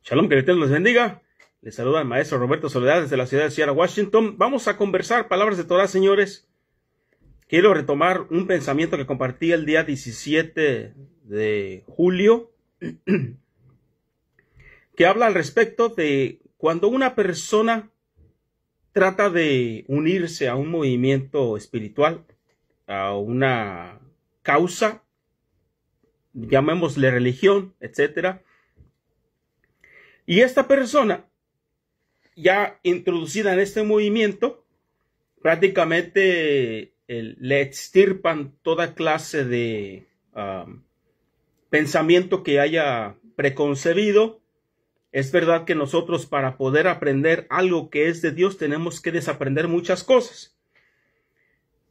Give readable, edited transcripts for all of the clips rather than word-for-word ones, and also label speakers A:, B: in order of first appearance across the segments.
A: Shalom, que el Eterno les bendiga. Les saluda el maestro Roberto Soledad desde la ciudad de Seattle, Washington. Vamos a conversar palabras de Torah, señores. Quiero retomar un pensamiento que compartí el día 17 de julio, que habla al respecto de cuando una persona trata de unirse a un movimiento espiritual, a una causa, llamémosle religión, etcétera. Y esta persona, ya introducida en este movimiento, prácticamente le extirpan toda clase de pensamiento que haya preconcebido. Es verdad que nosotros, para poder aprender algo que es de Dios, tenemos que desaprender muchas cosas.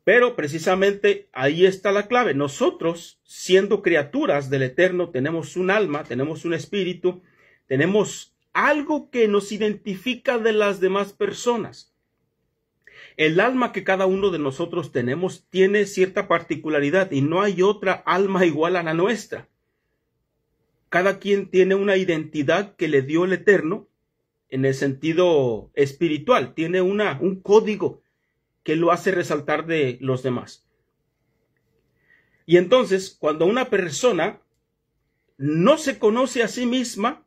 A: Pero precisamente ahí está la clave. Nosotros, siendo criaturas del Eterno, tenemos un alma, tenemos un espíritu, tenemos algo que nos identifica de las demás personas. El alma que cada uno de nosotros tenemos tiene cierta particularidad y no hay otra alma igual a la nuestra. Cada quien tiene una identidad que le dio el Eterno en el sentido espiritual. Tiene un código que lo hace resaltar de los demás. Y entonces, cuando una persona no se conoce a sí misma,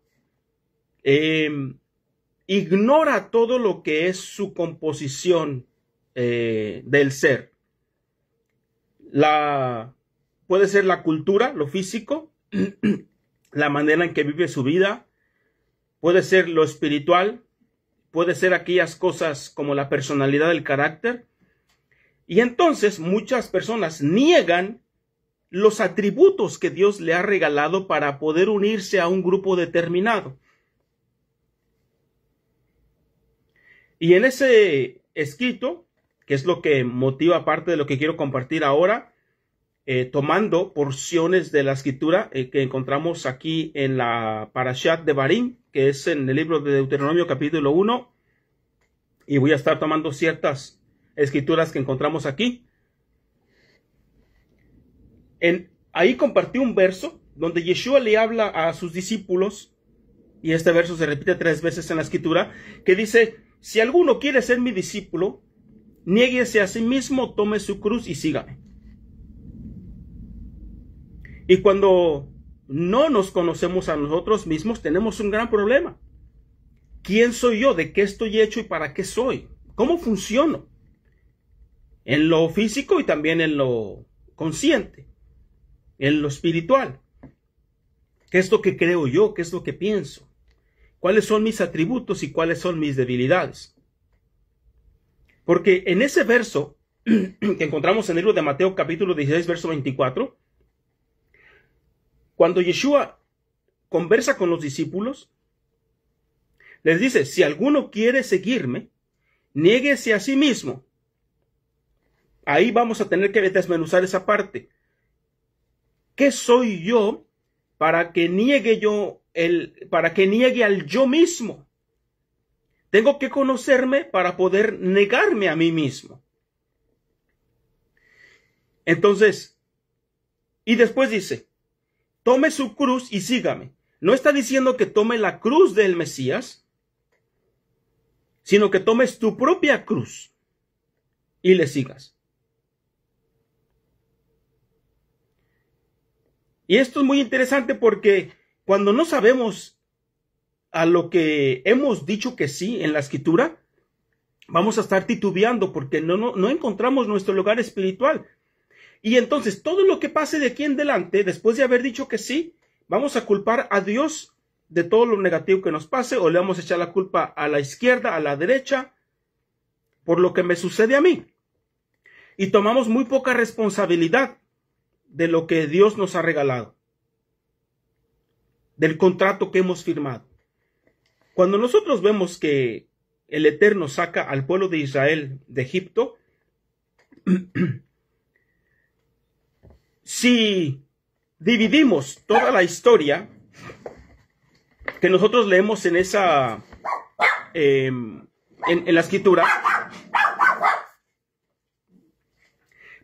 A: ignora todo lo que es su composición del ser. Puede ser la cultura, lo físico, la manera en que vive su vida, puede ser lo espiritual, puede ser aquellas cosas como la personalidad, del carácter. Y entonces muchas personas niegan los atributos que Dios le ha regalado para poder unirse a un grupo determinado. Y en ese escrito, que es lo que motiva parte de lo que quiero compartir ahora, tomando porciones de la escritura que encontramos aquí en la Parashat de Barim, que es en el libro de Deuteronomio capítulo 1, y voy a estar tomando ciertas escrituras que encontramos aquí. Ahí compartí un verso donde Yeshua le habla a sus discípulos, y este verso se repite 3 veces en la escritura, que dice: si alguno quiere ser mi discípulo, niéguese a sí mismo, tome su cruz y sígame. Y cuando no nos conocemos a nosotros mismos, tenemos un gran problema. ¿Quién soy yo? ¿De qué estoy hecho y para qué soy? ¿Cómo funciono? En lo físico y también en lo consciente, en lo espiritual. ¿Qué es lo que creo yo? ¿Qué es lo que pienso? ¿Cuáles son mis atributos y cuáles son mis debilidades? Porque en ese verso que encontramos en el libro de Mateo capítulo 16, verso 24, cuando Yeshua conversa con los discípulos, les dice: si alguno quiere seguirme, niéguese a sí mismo. Ahí vamos a tener que desmenuzar esa parte. ¿Qué soy yo para que niegue al yo mismo? Tengo que conocerme para poder negarme a mí mismo. Entonces, y después dice: tome su cruz y sígame. No está diciendo que tome la cruz del Mesías, sino que tomes tu propia cruz y le sigas. Y esto es muy interesante porque cuando no sabemos a lo que hemos dicho que sí en la escritura, vamos a estar titubeando porque no encontramos nuestro lugar espiritual. Y entonces todo lo que pase de aquí en adelante, después de haber dicho que sí, vamos a culpar a Dios de todo lo negativo que nos pase, o le vamos a echar la culpa a la izquierda, a la derecha, por lo que me sucede a mí. Y tomamos muy poca responsabilidad de lo que Dios nos ha regalado, del contrato que hemos firmado. Cuando nosotros vemos que el Eterno saca al pueblo de Israel de Egipto, si dividimos toda la historia que nosotros leemos en esa en la escritura,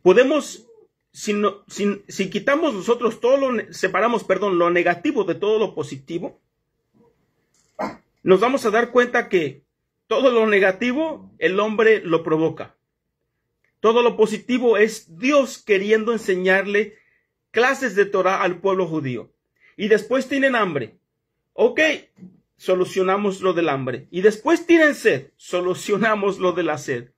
A: podemos, si quitamos nosotros separamos lo negativo de todo lo positivo, nos vamos a dar cuenta que todo lo negativo el hombre lo provoca. Todo lo positivo es Dios queriendo enseñarle clases de Torah al pueblo judío. Y después tienen hambre. Ok, solucionamos lo del hambre. Y después tienen sed. Solucionamos lo de la sed.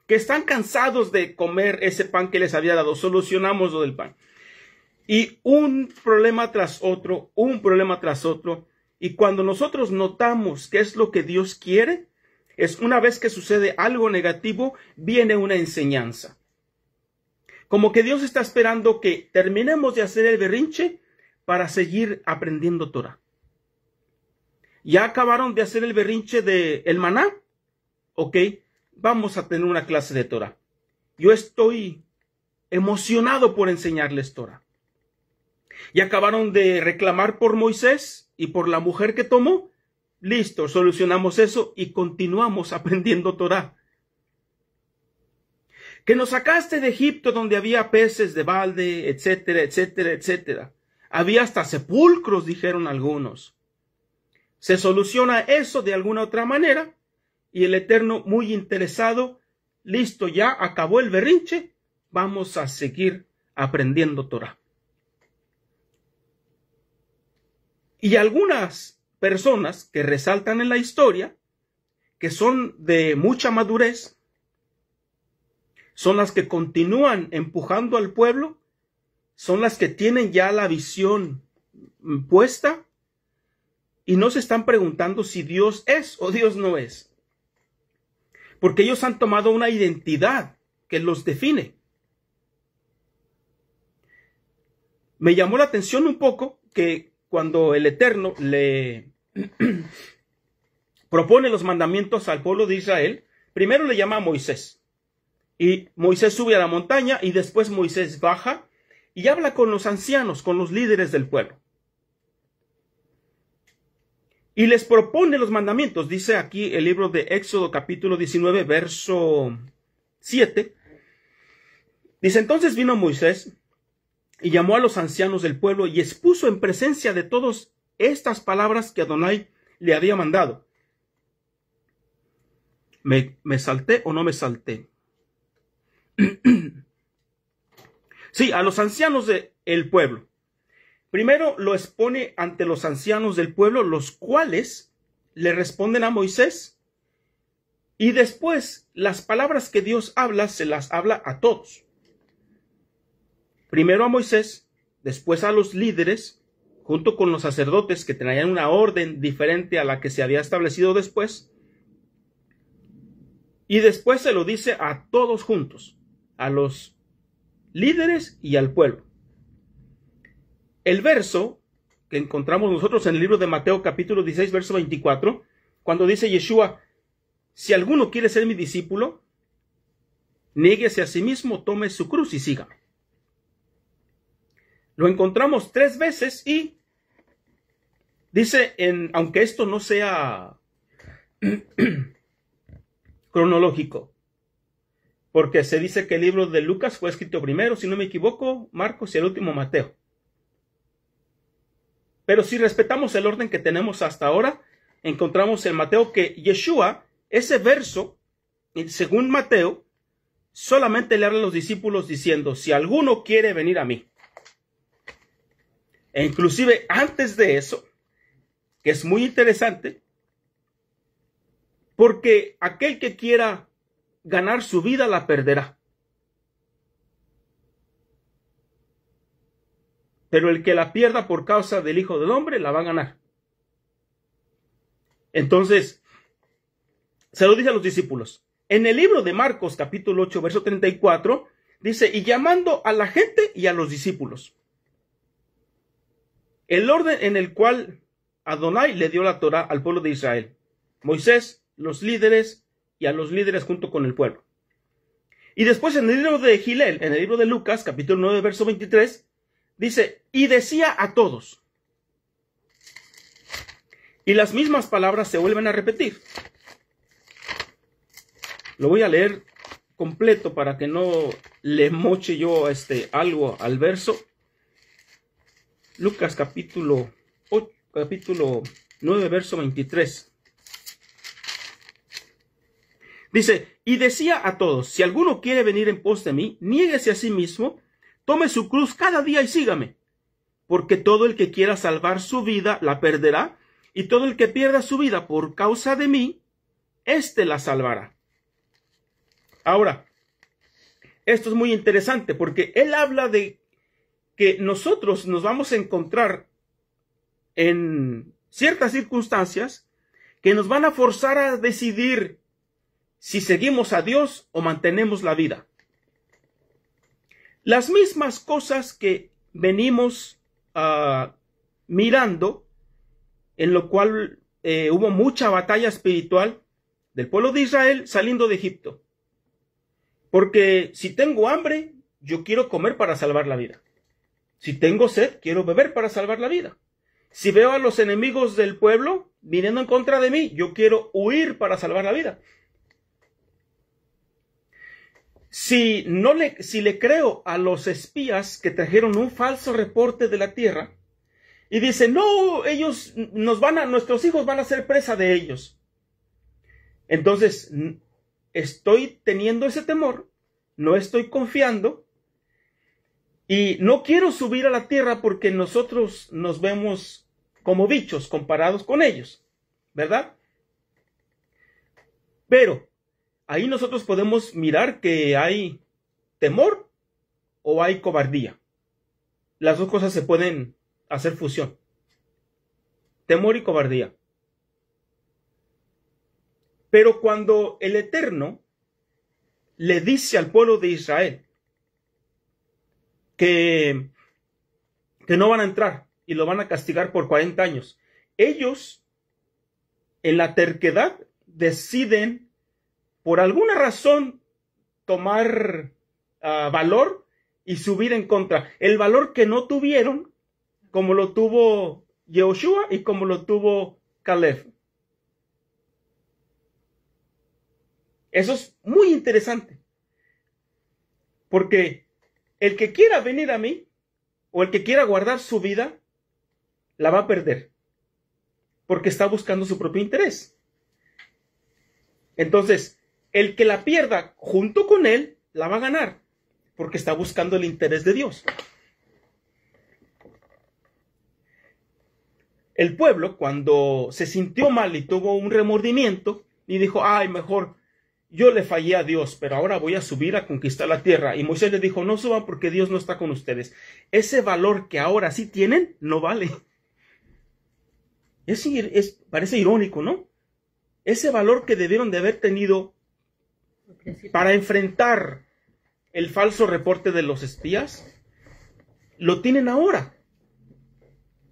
A: Que están cansados de comer ese pan que les había dado. Solucionamos lo del pan. Y un problema tras otro, un problema tras otro. Y cuando nosotros notamos qué es lo que Dios quiere, es una vez que sucede algo negativo, viene una enseñanza. Como que Dios está esperando que terminemos de hacer el berrinche para seguir aprendiendo Torah. ¿Ya acabaron de hacer el berrinche del maná? Ok, vamos a tener una clase de Torah. Yo estoy emocionado por enseñarles Torah. ¿Ya acabaron de reclamar por Moisés y por la mujer que tomó? Listo, solucionamos eso y continuamos aprendiendo Torah. Que nos sacaste de Egipto donde había peces de balde, etcétera, etcétera, etcétera. Había hasta sepulcros, dijeron algunos. Se soluciona eso de alguna otra manera y el Eterno, muy interesado, listo, ya acabó el berrinche, vamos a seguir aprendiendo Torah. Y algunas personas que resaltan en la historia, que son de mucha madurez, son las que continúan empujando al pueblo, son las que tienen ya la visión puesta y no se están preguntando si Dios es o Dios no es. Porque ellos han tomado una identidad que los define. Me llamó la atención un poco que cuando el Eterno le propone los mandamientos al pueblo de Israel, primero le llama a Moisés. Y Moisés sube a la montaña y después Moisés baja y habla con los ancianos, con los líderes del pueblo. Y les propone los mandamientos. Dice aquí el libro de Éxodo capítulo 19, verso 7. Dice, entonces vino Moisés y llamó a los ancianos del pueblo y expuso en presencia de todos estas palabras que Adonai le había mandado. ¿Me salté o no me salté? Sí, a los ancianos del pueblo. Primero lo expone ante los ancianos del pueblo, los cuales le responden a Moisés. Y después las palabras que Dios habla, se las habla a todos. Primero a Moisés, después a los líderes, junto con los sacerdotes que tenían una orden diferente a la que se había establecido después. Y después se lo dice a todos juntos, a los líderes y al pueblo. El verso que encontramos nosotros en el libro de Mateo capítulo 16, verso 24, cuando dice Yeshua, si alguno quiere ser mi discípulo, niéguese a sí mismo, tome su cruz y sígame. Lo encontramos 3 veces y dice, aunque esto no sea cronológico, porque se dice que el libro de Lucas fue escrito primero, si no me equivoco, Marcos y el último Mateo. Pero si respetamos el orden que tenemos hasta ahora, encontramos en Mateo que Yeshua, ese verso, según Mateo, solamente le habla a los discípulos diciendo, si alguno quiere venir a mí. E inclusive antes de eso, que es muy interesante, porque aquel que quiera ganar su vida la perderá. Pero el que la pierda por causa del Hijo del Hombre la va a ganar. Entonces, se lo dice a los discípulos. En el libro de Marcos, capítulo 8, verso 34, dice, y llamando a la gente y a los discípulos. El orden en el cual Adonai le dio la Torah al pueblo de Israel. Moisés, los líderes y a los líderes junto con el pueblo. Y después en el libro de Gilel, en el libro de Lucas, capítulo 9, verso 23, dice, y decía a todos. Y las mismas palabras se vuelven a repetir. Lo voy a leer completo para que no le moche yo algo al verso. Lucas capítulo 9, verso 23. Dice, y decía a todos, si alguno quiere venir en pos de mí, niéguese a sí mismo, tome su cruz cada día y sígame. Porque todo el que quiera salvar su vida la perderá, y todo el que pierda su vida por causa de mí, éste la salvará. Ahora, esto es muy interesante porque él habla de que nosotros nos vamos a encontrar en ciertas circunstancias que nos van a forzar a decidir si seguimos a Dios o mantenemos la vida. Las mismas cosas que venimos mirando, en lo cual hubo mucha batalla espiritual del pueblo de Israel saliendo de Egipto. Porque si tengo hambre, yo quiero comer para salvar la vida. Si tengo sed, quiero beber para salvar la vida. Si veo a los enemigos del pueblo viniendo en contra de mí, yo quiero huir para salvar la vida. Si le creo a los espías que trajeron un falso reporte de la tierra y dicen, no, nuestros hijos van a ser presa de ellos. Entonces, estoy teniendo ese temor, no estoy confiando y no quiero subir a la tierra porque nosotros nos vemos como bichos comparados con ellos, ¿verdad? Pero ahí nosotros podemos mirar que hay temor o hay cobardía. Las dos cosas se pueden hacer fusión. Temor y cobardía. Pero cuando el Eterno le dice al pueblo de Israel que no van a entrar y lo van a castigar por 40 años, ellos en la terquedad deciden por alguna razón tomar valor y subir en contra. El valor que no tuvieron, como lo tuvo Yehoshua y como lo tuvo Caleb. Eso es muy interesante. Porque el que quiera venir a mí, o el que quiera guardar su vida, la va a perder. Porque está buscando su propio interés. Entonces, el que la pierda junto con él, la va a ganar, porque está buscando el interés de Dios. El pueblo, cuando se sintió mal y tuvo un remordimiento, y dijo, ay, mejor, yo le fallé a Dios, pero ahora voy a subir a conquistar la tierra. Y Moisés les dijo, no suban porque Dios no está con ustedes. Ese valor que ahora sí tienen, no vale. Parece irónico, ¿no? Ese valor que debieron de haber tenido para enfrentar el falso reporte de los espías, lo tienen ahora.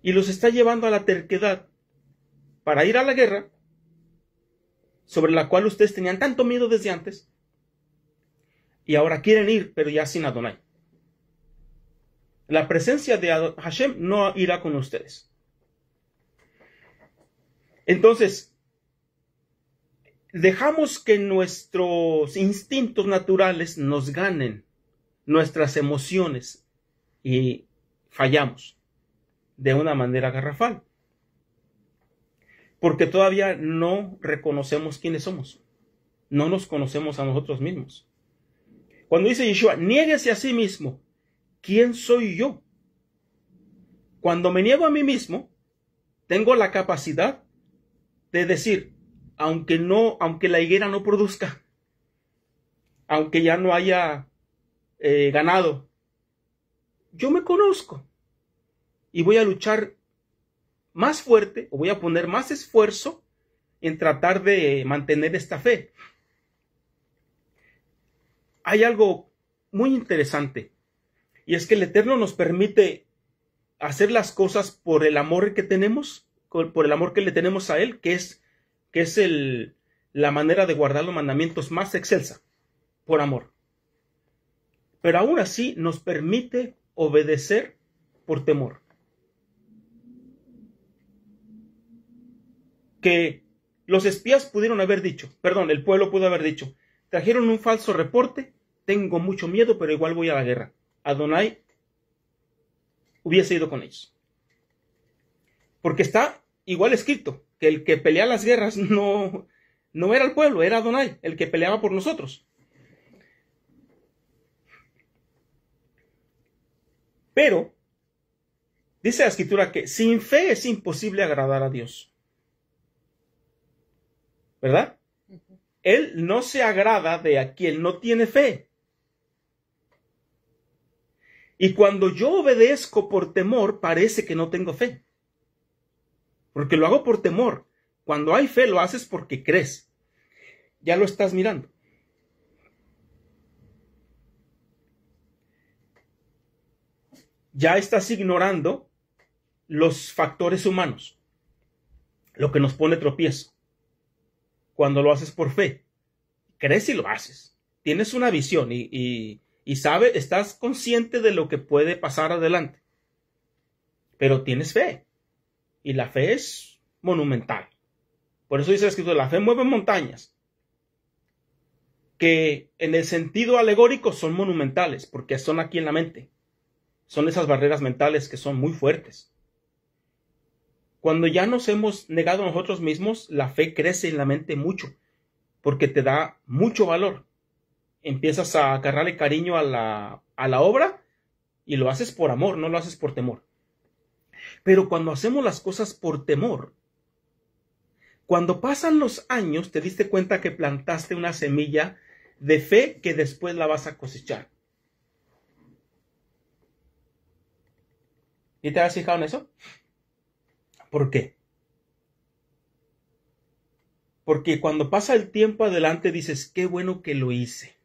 A: Y los está llevando a la terquedad para ir a la guerra, sobre la cual ustedes tenían tanto miedo desde antes, y ahora quieren ir, pero ya sin Adonai. La presencia de Hashem no irá con ustedes. Entonces, dejamos que nuestros instintos naturales nos ganen, nuestras emociones, y fallamos de una manera garrafal. Porque todavía no reconocemos quiénes somos. No nos conocemos a nosotros mismos. Cuando dice Yeshua, niéguese a sí mismo. ¿Quién soy yo? Cuando me niego a mí mismo, tengo la capacidad de decir, aunque la higuera no produzca, aunque ya no haya ganado, yo me conozco y voy a luchar más fuerte, o voy a poner más esfuerzo en tratar de mantener esta fe. Hay algo muy interesante, y es que el Eterno nos permite hacer las cosas por el amor que tenemos, por el amor que le tenemos a Él, que es la manera de guardar los mandamientos más excelsa, por amor. Pero aún así nos permite obedecer por temor. Que los espías pudieron haber dicho, el pueblo pudo haber dicho, trajeron un falso reporte, tengo mucho miedo, pero igual voy a la guerra. Adonai hubiese ido con ellos. Porque está igual escrito, que el que pelea las guerras no No era el pueblo, era Adonai, el que peleaba por nosotros. Pero dice la Escritura que sin fe es imposible agradar a Dios. ¿Verdad? Él no se agrada de a quien no tiene fe. Y cuando yo obedezco por temor, parece que no tengo fe. Porque lo hago por temor. Cuando hay fe, lo haces porque crees. Ya lo estás mirando. Ya estás ignorando los factores humanos. Lo que nos pone tropiezo. Cuando lo haces por fe. Crees y lo haces. Tienes una visión y sabes, estás consciente de lo que puede pasar adelante. Pero tienes fe. Y la fe es monumental. Por eso dice la Escritura, la fe mueve montañas. Que en el sentido alegórico son monumentales, porque son aquí en la mente. Son esas barreras mentales que son muy fuertes. Cuando ya nos hemos negado a nosotros mismos, la fe crece en la mente mucho, porque te da mucho valor. Empiezas a agarrarle cariño a la obra y lo haces por amor, no lo haces por temor. Pero cuando hacemos las cosas por temor, cuando pasan los años, te diste cuenta que plantaste una semilla de fe que después la vas a cosechar. ¿Y te has fijado en eso? ¿Por qué? Porque cuando pasa el tiempo adelante dices, qué bueno que lo hice.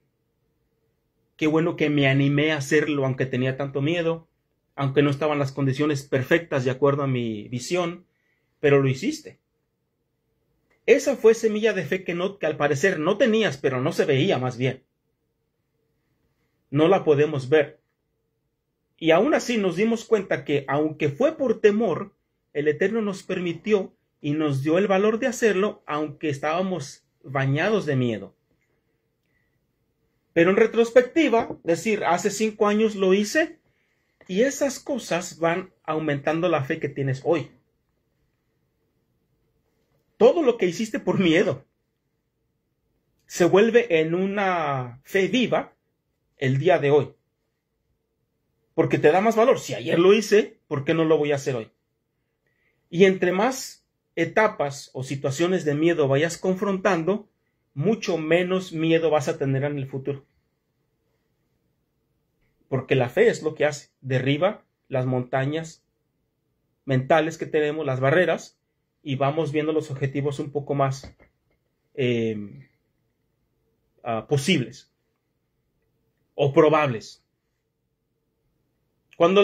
A: Qué bueno que me animé a hacerlo aunque tenía tanto miedo, aunque no estaban las condiciones perfectas de acuerdo a mi visión, pero lo hiciste. Esa fue semilla de fe que al parecer no tenías, pero no se veía más bien. No la podemos ver. Y aún así nos dimos cuenta que, aunque fue por temor, el Eterno nos permitió y nos dio el valor de hacerlo, aunque estábamos bañados de miedo. Pero en retrospectiva, decir, hace 5 años lo hice, y esas cosas van aumentando la fe que tienes hoy. Todo lo que hiciste por miedo se vuelve en una fe viva el día de hoy. Porque te da más valor. Si ayer lo hice, ¿por qué no lo voy a hacer hoy? Y entre más etapas o situaciones de miedo vayas confrontando, mucho menos miedo vas a tener en el futuro. Porque la fe es lo que hace. Derriba las montañas mentales que tenemos, las barreras, y vamos viendo los objetivos un poco más posibles o probables. Cuando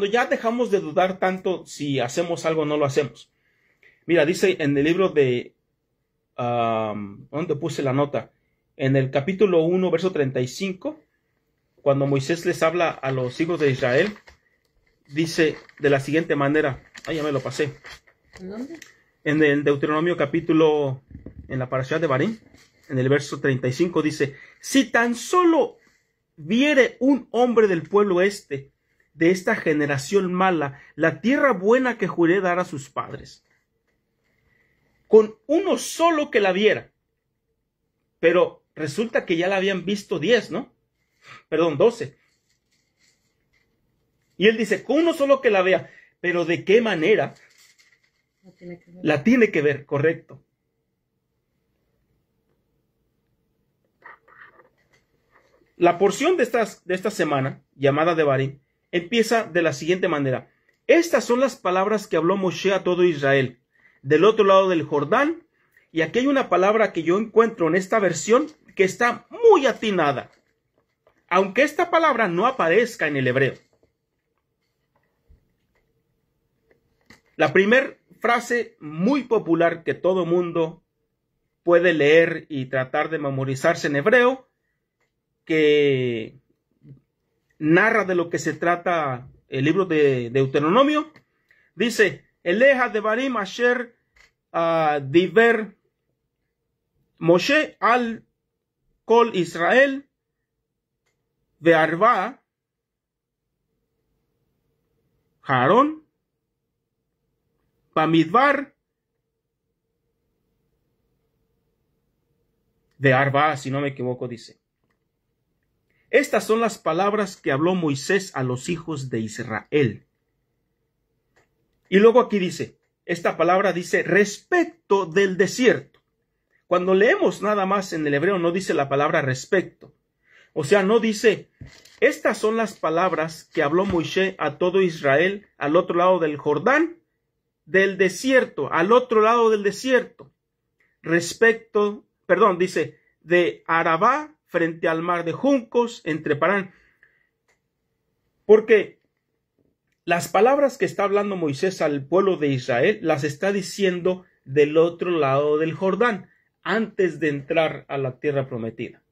A: ya dejamos de dudar tanto si hacemos algo o no lo hacemos. Mira, dice en el libro de, ¿dónde puse la nota? En el capítulo 1, verso 35, cuando Moisés les habla a los hijos de Israel, dice de la siguiente manera, ya me lo pasé.
B: ¿Dónde?
A: En el Deuteronomio capítulo, en la parashá de Barim, en el verso 35 dice, si tan solo viere un hombre del pueblo de esta generación mala, la tierra buena que juré dar a sus padres. Con uno solo que la viera. Pero resulta que ya la habían visto 10, ¿no? Perdón, 12. Y él dice, con uno solo que la vea. Pero ¿de qué manera? La tiene que ver, correcto. La porción de esta semana, llamada de Barim, empieza de la siguiente manera. Estas son las palabras que habló Moshe a todo Israel, del otro lado del Jordán, y aquí hay una palabra que yo encuentro en esta versión que está muy atinada, aunque esta palabra no aparezca en el hebreo. La primera frase muy popular que todo mundo puede leer y tratar de memorizarse en hebreo, que narra de lo que se trata el libro de Deuteronomio, dice, Eleja de Barim asher diver Moshe al kol Israel ve'arva Aarón Bamidbar de Arba, si no me equivoco, dice. Estas son las palabras que habló Moisés a los hijos de Israel. Y luego aquí dice, esta palabra dice respecto del desierto. Cuando leemos nada más en el hebreo no dice la palabra respecto. O sea, no dice, estas son las palabras que habló Moisés a todo Israel al otro lado del Jordán, del desierto, al otro lado del desierto. Dice, de Arabá frente al mar de juncos, entre Parán. Porque las palabras que está hablando Moisés al pueblo de Israel las está diciendo del otro lado del Jordán, antes de entrar a la tierra prometida.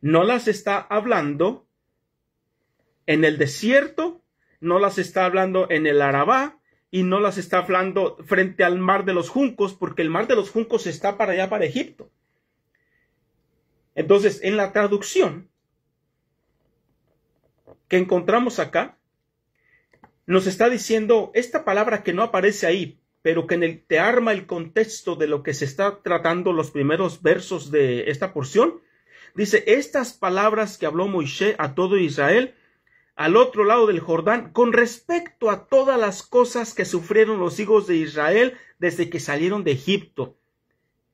A: No las está hablando en el desierto, no las está hablando en el Arabá, y no las está hablando frente al mar de los juncos, porque el mar de los juncos está para allá, para Egipto. Entonces, en la traducción que encontramos acá, nos está diciendo esta palabra que no aparece ahí, pero que te arma el contexto de lo que se está tratando los primeros versos de esta porción. Dice, estas palabras que habló Moisés a todo Israel al otro lado del Jordán con respecto a todas las cosas que sufrieron los hijos de Israel desde que salieron de Egipto.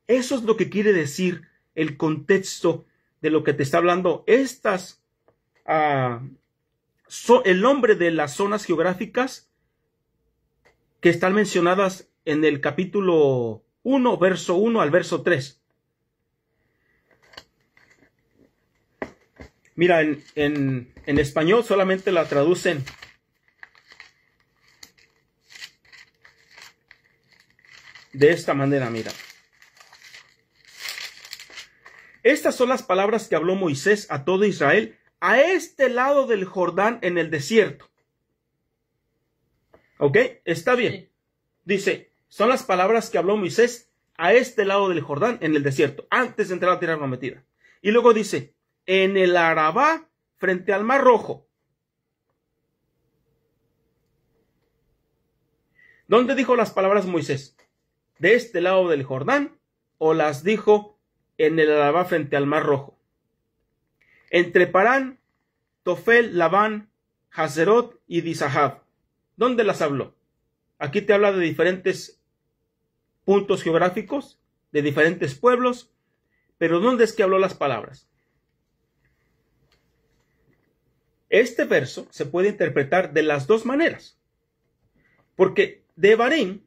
A: Eso es lo que quiere decir el contexto de lo que te está hablando. Estas el nombre de las zonas geográficas que están mencionadas en el capítulo 1, verso 1 al verso 3. Mira, en español solamente la traducen de esta manera, mira. Estas son las palabras que habló Moisés a todo Israel a este lado del Jordán en el desierto. ¿Ok? Está bien. Sí. Dice, son las palabras que habló Moisés a este lado del Jordán en el desierto, antes de entrar a la tierra prometida. Y luego dice, en el Arabá, frente al Mar Rojo. ¿Dónde dijo las palabras Moisés? ¿De este lado del Jordán? ¿O las dijo en el Arabá frente al Mar Rojo? Entre Parán, Tofel, Labán, Hazerot y Dizahab. ¿Dónde las habló? Aquí te habla de diferentes puntos geográficos, de diferentes pueblos, pero ¿dónde es que habló las palabras? Este verso se puede interpretar de las dos maneras, porque Devarim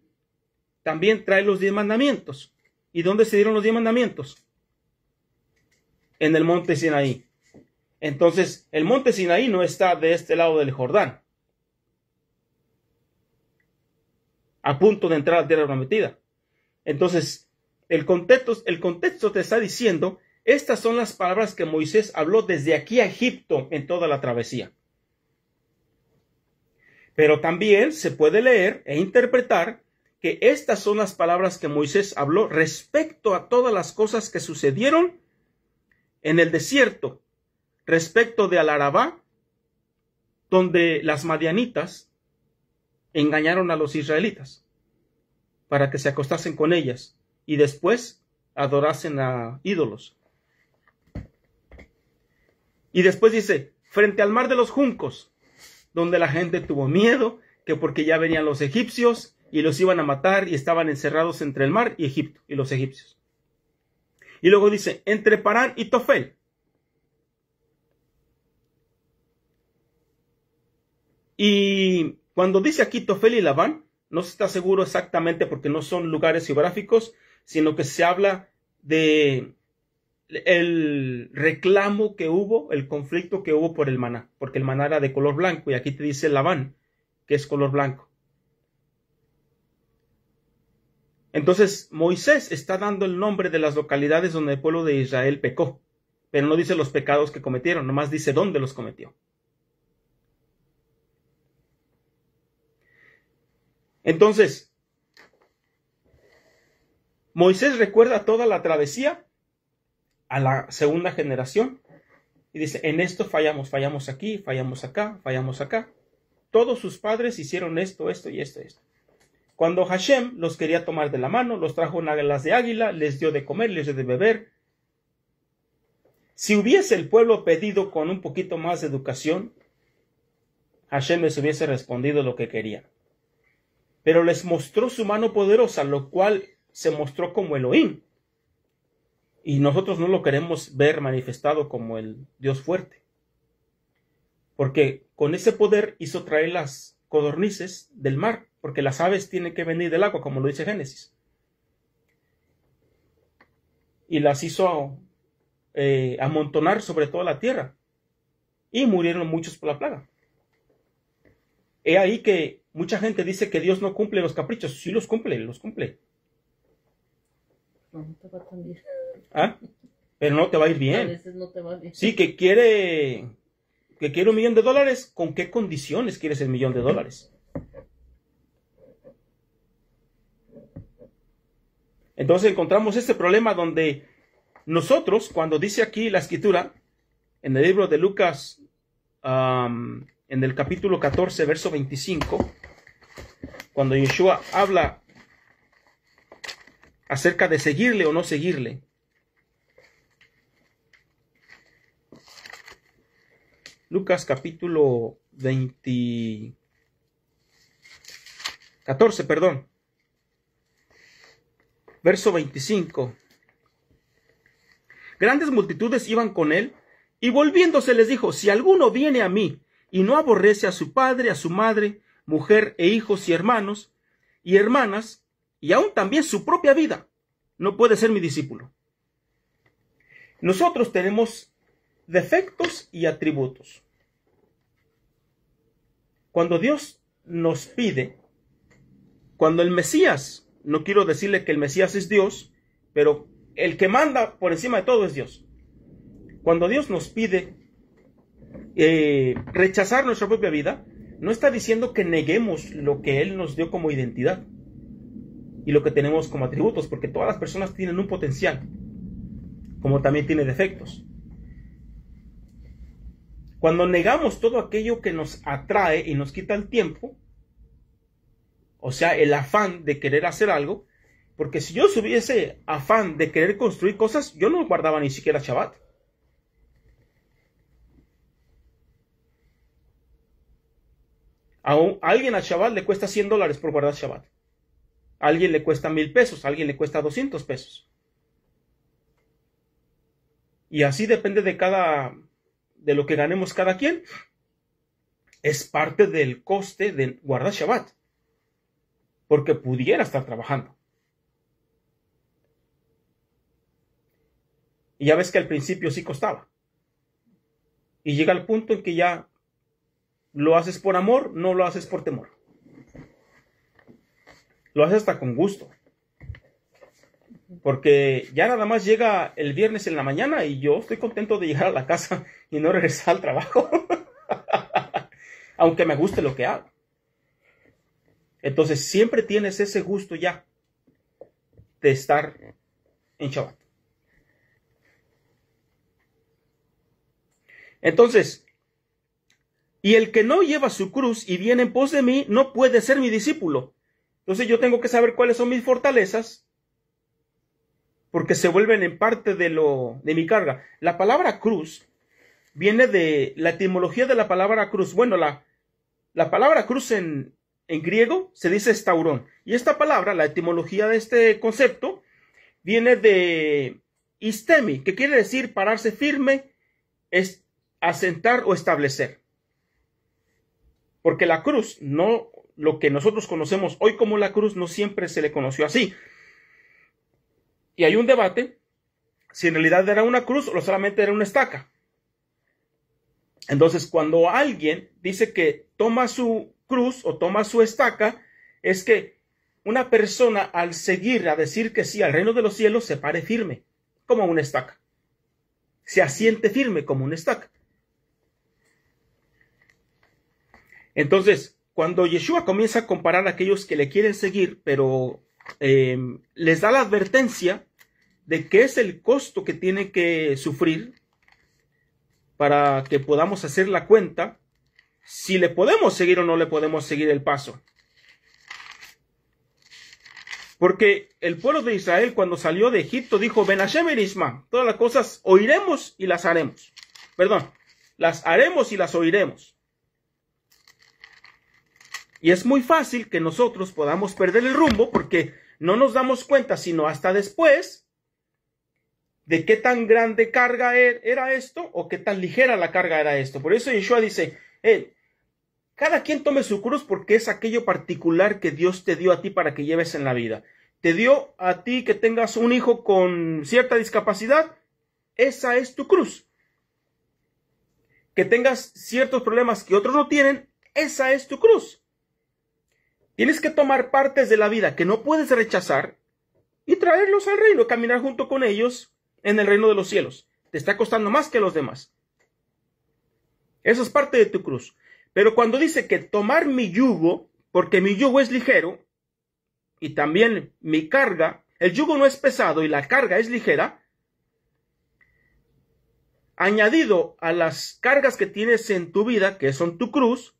A: también trae los 10 mandamientos. ¿Y dónde se dieron los 10 mandamientos? En el monte Sinaí. Entonces, el monte Sinaí no está de este lado del Jordán, a punto de entrar a la tierra prometida. Entonces, el contexto te está diciendo, estas son las palabras que Moisés habló desde aquí a Egipto en toda la travesía. Pero también se puede leer e interpretar que estas son las palabras que Moisés habló respecto a todas las cosas que sucedieron en el desierto, respecto de Al-Arabá, donde las madianitas engañaron a los israelitas para que se acostasen con ellas y después adorasen a ídolos. Y después dice, frente al mar de los juncos, donde la gente tuvo miedo, que porque ya venían los egipcios y los iban a matar y estaban encerrados entre el mar y Egipto y los egipcios. Y luego dice, entre Parán y Tofel. Y cuando dice aquí Tofel y Labán, no se está seguro exactamente porque no son lugares geográficos, sino que se habla de el reclamo que hubo, el conflicto que hubo por el maná, porque el maná era de color blanco y aquí te dice Labán, que es color blanco. Entonces Moisés está dando el nombre de las localidades donde el pueblo de Israel pecó, pero no dice los pecados que cometieron, nomás dice dónde los cometió. Entonces, Moisés recuerda toda la travesía a la segunda generación y dice, en esto fallamos aquí, fallamos acá, fallamos acá. Todos sus padres hicieron esto, esto y esto, esto. Cuando Hashem los quería tomar de la mano, los trajo en alas de águila, les dio de comer, les dio de beber, Si hubiese el pueblo pedido con un poquito más de educación, Hashem les hubiese respondido lo que querían. Pero les mostró su mano poderosa, lo cual se mostró como Elohim. Y nosotros no lo queremos ver manifestado como el Dios fuerte. Porque con ese poder hizo traer las codornices del mar, porque las aves tienen que venir del agua, como lo dice Génesis. Y las hizo amontonar sobre toda la tierra. Y murieron muchos por la plaga. He ahí que mucha gente dice que Dios no cumple los caprichos. Sí los cumple, los cumple.
B: No, no te va tan bien.
A: ¿Ah? Pero no te va a ir
B: A
A: bien.
B: veces no te va bien.
A: Sí, que quiere $1,000,000. ¿Con qué condiciones quieres el $1,000,000? Entonces encontramos este problema donde nosotros, cuando dice aquí la escritura, en el libro de Lucas, en el capítulo 14, verso 25, cuando Yeshua habla acerca de seguirle o no seguirle. Lucas capítulo 14, perdón. Verso 25. Grandes multitudes iban con él, y volviéndose les dijo: si alguno viene a mí y no aborrece a su padre, a su madre, mujer e hijos y hermanos y hermanas, y aún también su propia vida, no puede ser mi discípulo. Nosotros tenemos defectos y atributos. Cuando Dios nos pide, cuando el Mesías, no quiero decirle que el Mesías es Dios, pero el que manda por encima de todo es Dios. Cuando Dios nos pide rechazar nuestra propia vida, no está diciendo que neguemos lo que Él nos dio como identidad y lo que tenemos como atributos, porque todas las personas tienen un potencial, como también tiene defectos. Cuando negamos todo aquello que nos atrae y nos quita el tiempo, o sea, el afán de querer hacer algo, porque si yo tuviese afán de querer construir cosas, yo no guardaba ni siquiera Shabbat. A alguien a Shabbat le cuesta $100 por guardar Shabbat. A alguien le cuesta $1,000, a alguien le cuesta $200. Y así depende de lo que ganemos cada quien. Es parte del coste de guardar Shabbat. Porque pudiera estar trabajando. Y ya ves que al principio sí costaba. Y llega el punto en que ya lo haces por amor, no lo haces por temor. Lo haces hasta con gusto. Porque ya nada más llega el viernes en la mañana y yo estoy contento de llegar a la casa y no regresar al trabajo. Aunque me guste lo que hago. Entonces siempre tienes ese gusto ya de estar en Shabbat. Entonces, y el que no lleva su cruz y viene en pos de mí, no puede ser mi discípulo. Entonces yo tengo que saber cuáles son mis fortalezas, porque se vuelven en parte de mi carga. La palabra cruz viene de la etimología de la palabra cruz. Bueno, la palabra cruz en griego se dice estaurón. Y esta palabra, la etimología de este concepto, viene de istemi, que quiere decir pararse firme, es asentar o establecer. Porque la cruz, no lo que nosotros conocemos hoy como la cruz, no siempre se le conoció así. Y hay un debate si en realidad era una cruz o solamente era una estaca. Entonces, cuando alguien dice que toma su cruz o toma su estaca, es que una persona al seguir, a decir que sí al reino de los cielos, se pare firme, como una estaca. Se asiente firme como una estaca. Entonces, cuando Yeshua comienza a comparar a aquellos que le quieren seguir, pero les da la advertencia de qué es el costo que tiene que sufrir para que podamos hacer la cuenta, si le podemos seguir o no le podemos seguir el paso. Porque el pueblo de Israel cuando salió de Egipto dijo, Ben Hashem ben Isma, todas las cosas oiremos y las haremos. Perdón, las haremos y las oiremos. Y es muy fácil que nosotros podamos perder el rumbo porque no nos damos cuenta sino hasta después de qué tan grande carga era esto o qué tan ligera la carga era esto. Por eso Yeshua dice, cada quien tome su cruz porque es aquello particular que Dios te dio a ti para que lleves en la vida. Te dio a ti que tengas un hijo con cierta discapacidad, esa es tu cruz. Que tengas ciertos problemas que otros no tienen, esa es tu cruz. Tienes que tomar partes de la vida que no puedes rechazar y traerlos al reino, caminar junto con ellos en el reino de los cielos. Te está costando más que a los demás. Eso es parte de tu cruz. Pero cuando dice que tomar mi yugo, porque mi yugo es ligero, y también mi carga, el yugo no es pesado y la carga es ligera, añadido a las cargas que tienes en tu vida, que son tu cruz,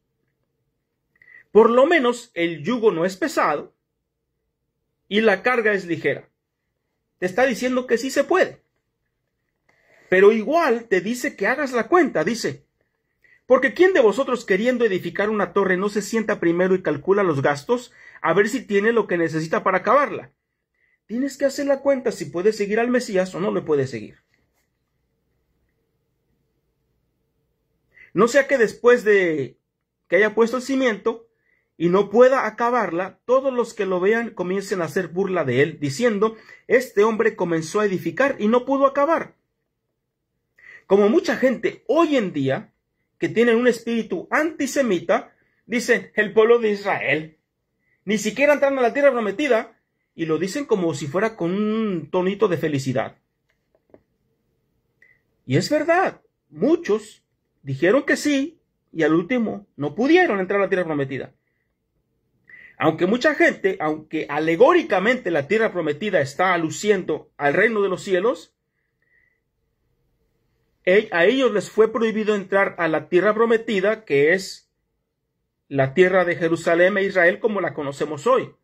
A: por lo menos el yugo no es pesado y la carga es ligera. Te está diciendo que sí se puede. Pero igual te dice que hagas la cuenta, dice, porque ¿quién de vosotros queriendo edificar una torre no se sienta primero y calcula los gastos a ver si tiene lo que necesita para acabarla? Tienes que hacer la cuenta si puedes seguir al Mesías o no le puedes seguir. No sea que después de que haya puesto el cimiento y no pueda acabarla, todos los que lo vean comiencen a hacer burla de él, diciendo, este hombre comenzó a edificar y no pudo acabar. Como mucha gente hoy en día, que tienen un espíritu antisemita, dicen, el pueblo de Israel, ni siquiera entran a la tierra prometida, y lo dicen como si fuera con un tonito de felicidad. Y es verdad, muchos dijeron que sí, y al último no pudieron entrar a la tierra prometida. Aunque mucha gente, aunque alegóricamente la tierra prometida está aluciendo al reino de los cielos, a ellos les fue prohibido entrar a la tierra prometida, que es la tierra de Jerusalén e Israel como la conocemos hoy.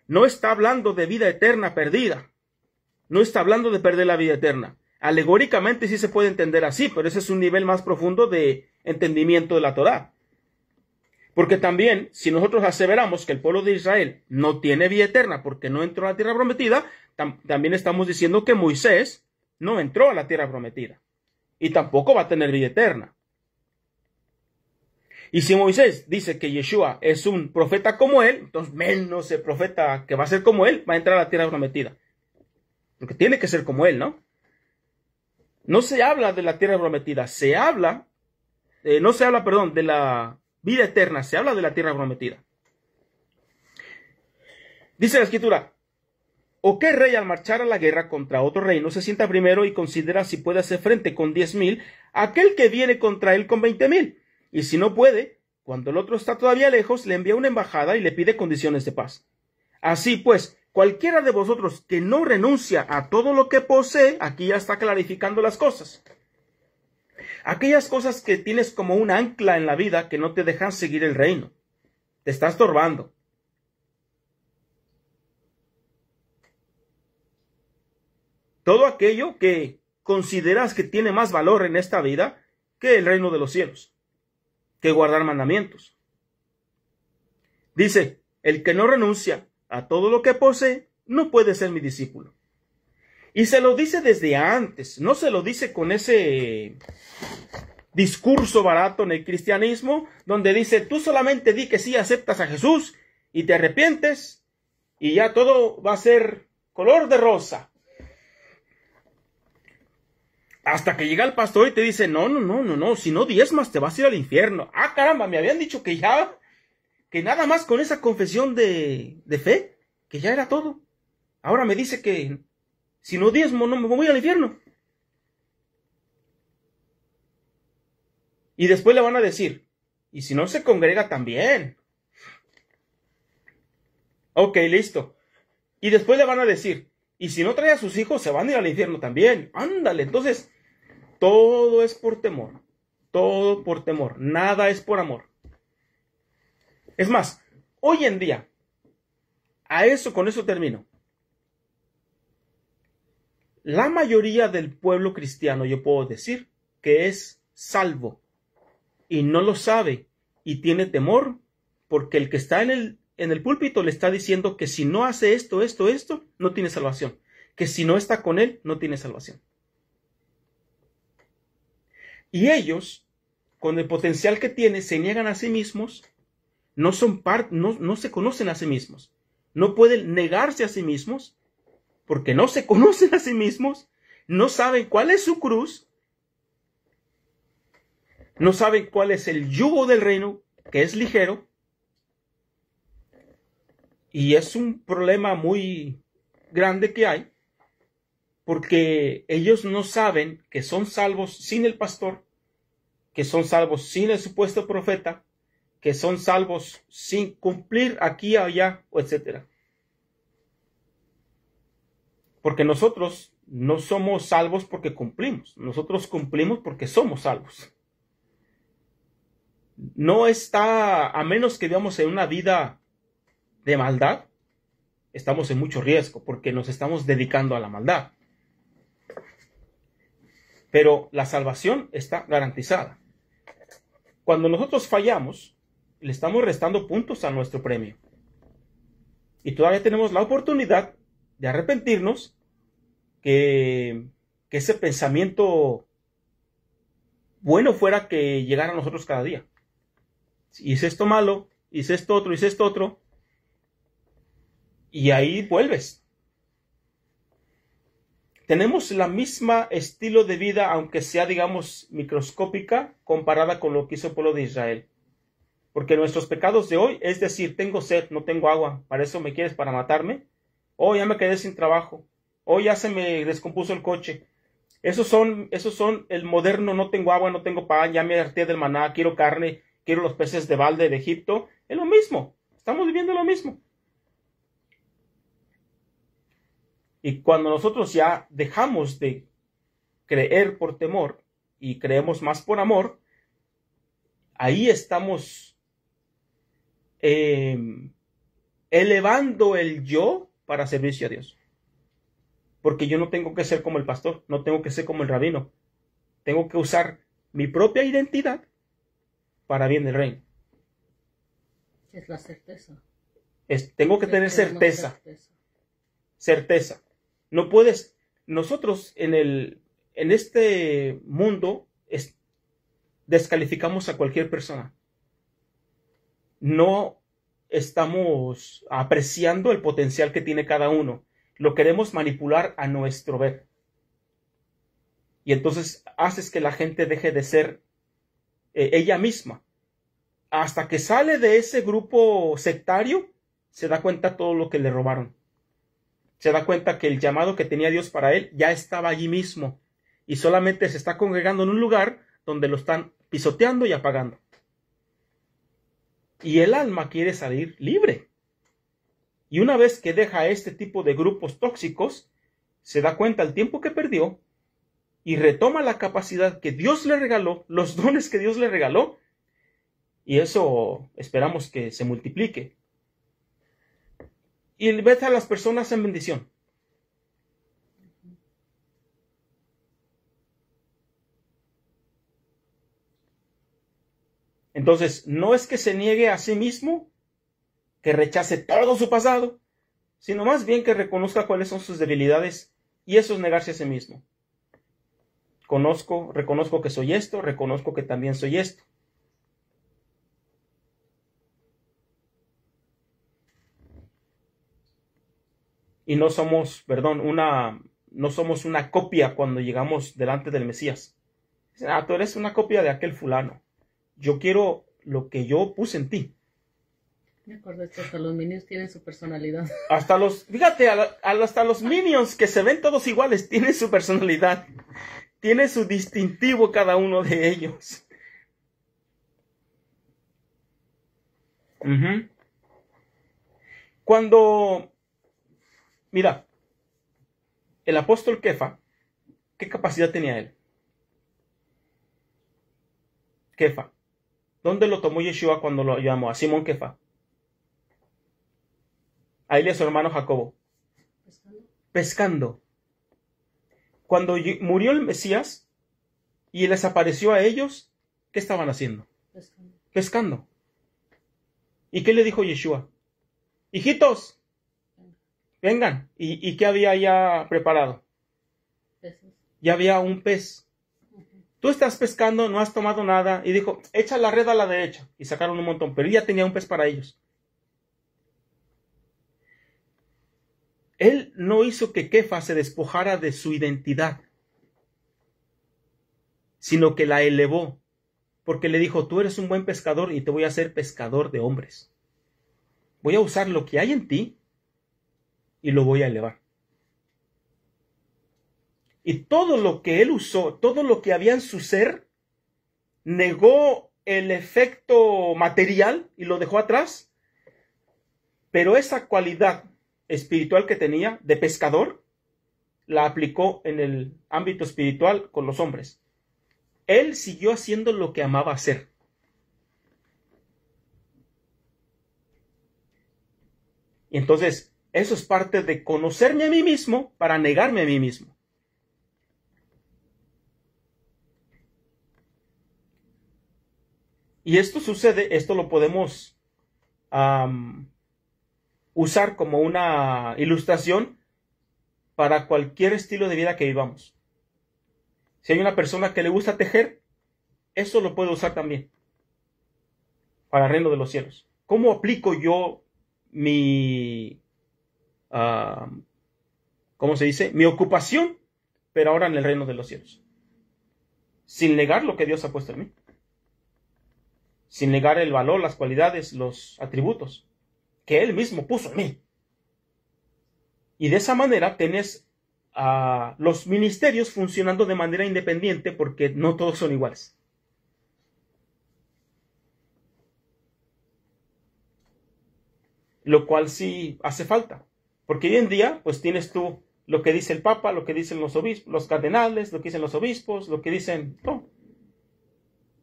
A: No está hablando de vida eterna perdida. No está hablando de perder la vida eterna. Alegóricamente sí se puede entender así, pero ese es un nivel más profundo de entendimiento de la Torá. Porque también, si nosotros aseveramos que el pueblo de Israel no tiene vida eterna porque no entró a la tierra prometida, también estamos diciendo que Moisés no entró a la tierra prometida. Y tampoco va a tener vida eterna. Y si Moisés dice que Yeshua es un profeta como él, entonces menos el profeta que va a ser como él va a entrar a la tierra prometida. Porque tiene que ser como él, ¿no? No se habla de la tierra prometida, no se habla, de la vida eterna, se habla de la tierra prometida. Dice la escritura, ¿o qué rey al marchar a la guerra contra otro reino se sienta primero y considera si puede hacer frente con 10,000 a aquel que viene contra él con 20,000? Y si no puede, cuando el otro está todavía lejos, le envía una embajada y le pide condiciones de paz. Así pues, cualquiera de vosotros que no renuncia a todo lo que posee, aquí ya está clarificando las cosas. Aquellas cosas que tienes como un ancla en la vida que no te dejan seguir el reino. Te está estorbando. Todo aquello que consideras que tiene más valor en esta vida que el reino de los cielos, que guardar mandamientos. Dice, el que no renuncia a todo lo que posee, no puede ser mi discípulo. Y se lo dice desde antes, no se lo dice con ese discurso barato en el cristianismo, donde dice, tú solamente di que sí aceptas a Jesús y te arrepientes y ya todo va a ser color de rosa. Hasta que llega el pastor y te dice, no, si no diezmas te vas a ir al infierno. Ah, caramba, me habían dicho que nada más con esa confesión de fe, que ya era todo. Ahora me dice que si no diezmo no me voy al infierno. Y después le van a decir, y si no se congrega también. Ok, listo. Y después le van a decir, y si no trae a sus hijos se van a ir al infierno también. Ándale, entonces todo es por temor. Todo por temor. Nada es por amor. Es más, hoy en día Con eso termino. La mayoría del pueblo cristiano, yo puedo decir, que es salvo y no lo sabe y tiene temor porque el que está en el púlpito le está diciendo que si no hace esto, no tiene salvación. Que si no está con él, no tiene salvación. Y ellos, con el potencial que tienen, se niegan a sí mismos, no se conocen a sí mismos, no pueden negarse a sí mismos, porque no se conocen a sí mismos, no saben cuál es su cruz, no saben cuál es el yugo del reino, que es ligero, y es un problema muy grande que hay, porque ellos no saben que son salvos sin el pastor, que son salvos sin el supuesto profeta, que son salvos sin cumplir aquí, allá, etc. Porque nosotros no somos salvos porque cumplimos, nosotros cumplimos porque somos salvos. No está, a menos que vivamos en una vida de maldad, estamos en mucho riesgo porque nos estamos dedicando a la maldad. Pero la salvación está garantizada. Cuando nosotros fallamos, le estamos restando puntos a nuestro premio. Y todavía tenemos la oportunidad de arrepentirnos, que ese pensamiento bueno fuera que llegara a nosotros cada día. Hice esto malo, hice esto otro, y ahí vuelves. Tenemos la misma estilo de vida, aunque sea, digamos, microscópica, comparada con lo que hizo el pueblo de Israel. Porque nuestros pecados de hoy, es decir, tengo sed, no tengo agua, ¿para eso me quieres para matarme? Oh, ya me quedé sin trabajo. Oh, ya se me descompuso el coche. Esos son el moderno, no tengo agua, no tengo pan, ya me harté del maná, quiero carne, quiero los peces de balde de Egipto. Es lo mismo, estamos viviendo lo mismo. Y cuando nosotros ya dejamos de creer por temor y creemos más por amor, ahí estamos elevando el yo para servicio a Dios. Porque yo no tengo que ser como el pastor, no tengo que ser como el rabino. Tengo que usar mi propia identidad para bien del reino.
B: Es la certeza.
A: Tengo que tener certeza. Certeza. No puedes, nosotros en este mundo descalificamos a cualquier persona. No estamos apreciando el potencial que tiene cada uno. Lo queremos manipular a nuestro ver. Y entonces haces que la gente deje de ser ella misma. Hasta que sale de ese grupo sectario, se da cuenta todo lo que le robaron. Se da cuenta que el llamado que tenía Dios para él ya estaba allí mismo. Y solamente se está congregando en un lugar donde lo están pisoteando y apagando. Y el alma quiere salir libre. Y una vez que deja este tipo de grupos tóxicos, se da cuenta el tiempo que perdió y retoma la capacidad que Dios le regaló, los dones que Dios le regaló, y eso esperamos que se multiplique. Y vete a las personas en bendición. Entonces, no es que se niegue a sí mismo, que rechace todo su pasado, sino más bien que reconozca cuáles son sus debilidades, y eso es negarse a sí mismo. Reconozco que soy esto, reconozco que también soy esto. Y no somos, no somos una copia cuando llegamos delante del Mesías. Dicen, tú eres una copia de aquel fulano. Yo quiero lo que yo puse en ti.
B: Me acuerdo que hasta los minions tienen su personalidad.
A: Fíjate, hasta los minions que se ven todos iguales tienen su personalidad. Tiene su distintivo cada uno de ellos. Mira, el apóstol Kefa, ¿qué capacidad tenía él? Kefa. ¿Dónde lo tomó Yeshua cuando lo llamó? A Simón Kefa. A él y a su hermano Jacobo. Pescando. Cuando murió el Mesías y les apareció a ellos, ¿qué estaban haciendo? Pescando. ¿Y qué le dijo Yeshua? Hijitos, vengan. ¿Y qué había ya preparado? Ya había un pez. Tú estás pescando, no has tomado nada. Y dijo, echa la red a la derecha. Y sacaron un montón, pero ya tenía un pez para ellos. Él no hizo que Kefa se despojara de su identidad, sino que la elevó, porque le dijo, tú eres un buen pescador y te voy a hacer pescador de hombres. Voy a usar lo que hay en ti y lo voy a elevar. Y todo lo que él usó, todo lo que había en su ser, negó el efecto material y lo dejó atrás, pero esa cualidad espiritual que tenía de pescador, la aplicó en el ámbito espiritual con los hombres. Él siguió haciendo lo que amaba hacer. Y entonces, eso es parte de conocerme a mí mismo para negarme a mí mismo. Y esto sucede, esto lo podemos usar como una ilustración para cualquier estilo de vida que vivamos. Si hay una persona que le gusta tejer, eso lo puede usar también para el reino de los cielos. ¿Cómo aplico yo mi, ¿cómo se dice? Mi ocupación, pero ahora en el reino de los cielos? Sin negar lo que Dios ha puesto en mí. Sin negar el valor, las cualidades, los atributos que Él mismo puso en mí. Y de esa manera tenés los ministerios funcionando de manera independiente, porque no todos son iguales. Lo cual sí hace falta, porque hoy en día pues tienes tú lo que dice el Papa, lo que dicen los obispos, los cardenales, lo que dicen los obispos, lo que dicen todo.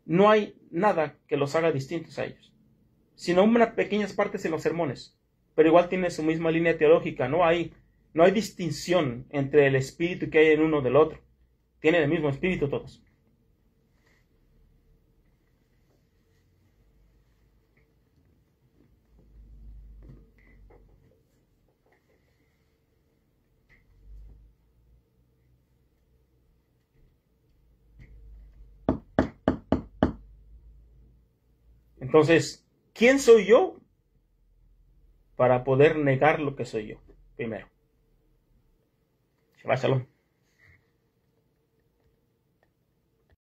A: No hay nada que los haga distintos a ellos, sino unas pequeñas partes en los sermones, pero igual tiene su misma línea teológica. No hay distinción entre el espíritu que hay en uno del otro. Tienen el mismo espíritu todos. Entonces, ¿quién soy yo para poder negar lo que soy yo? Primero. Shabbat Shalom.